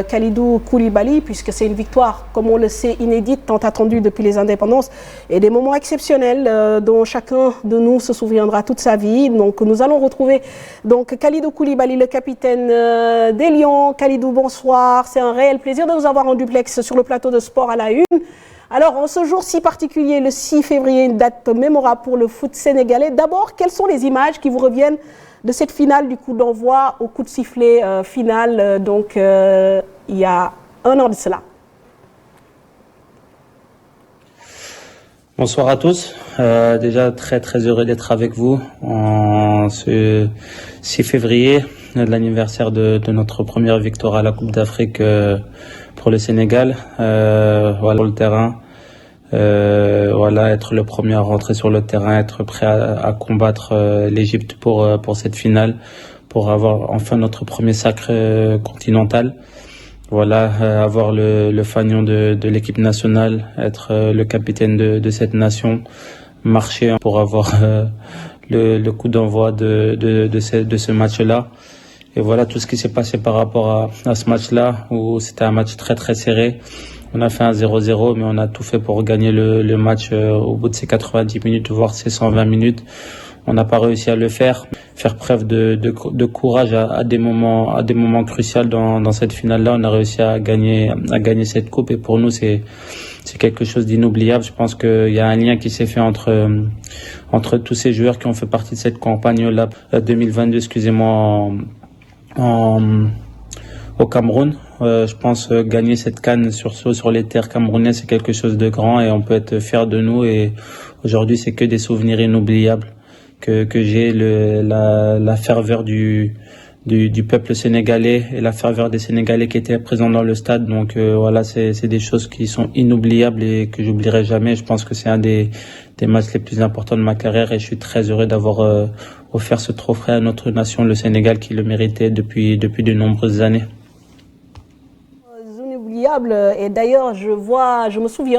Kalidou Koulibaly, puisque c'est une victoire, comme on le sait, inédite, tant attendue depuis les indépendances, et des moments exceptionnels dont chacun de nous se souviendra toute sa vie. Donc nous allons retrouver donc Kalidou Koulibaly, le capitaine des Lions. Kalidou, bonsoir, c'est un réel plaisir de vous avoir en duplex sur le plateau de Sport à la Une. Alors, en ce jour si particulier, le 6 février, une date mémorable pour le foot sénégalais. D'abord, quelles sont les images qui vous reviennent de cette finale du coup d'envoi au coup de sifflet final, il y a un an de cela? Bonsoir à tous. Déjà très heureux d'être avec vous en ce 6 février, l'anniversaire de notre première victoire à la Coupe d'Afrique pour le Sénégal. Voilà, sur le terrain. Être le premier à rentrer sur le terrain, être prêt à combattre l'Égypte pour cette finale, pour avoir enfin notre premier sacre continental. Voilà, avoir le fanion de l'équipe nationale, être le capitaine de cette nation, marcher pour avoir le coup d'envoi de ce match-là. Et voilà tout ce qui s'est passé par rapport à ce match-là, où c'était un match très serré. On a fait un 0-0, mais on a tout fait pour gagner le match au bout de ces 90 minutes, voire ces 120 minutes. On n'a pas réussi à le faire. Faire preuve de courage à des moments cruciaux dans cette finale-là. On a réussi à gagner cette coupe, et pour nous, c'est quelque chose d'inoubliable. Je pense qu'il y a un lien qui s'est fait entre tous ces joueurs qui ont fait partie de cette campagne-là 2022, au Cameroun. Je pense gagner cette CAN sur les terres camerounaises, c'est quelque chose de grand, et on peut être fier de nous. Et aujourd'hui, c'est que des souvenirs inoubliables que j'ai, la ferveur du peuple sénégalais et la ferveur des Sénégalais qui étaient présents dans le stade. Donc voilà, c'est des choses qui sont inoubliables et que j'oublierai jamais. Je pense que c'est un des matchs les plus importants de ma carrière, et je suis très heureux d'avoir offert ce trophée à notre nation, le Sénégal, qui le méritait depuis de nombreuses années. Inoubliable. Et d'ailleurs, je me souviens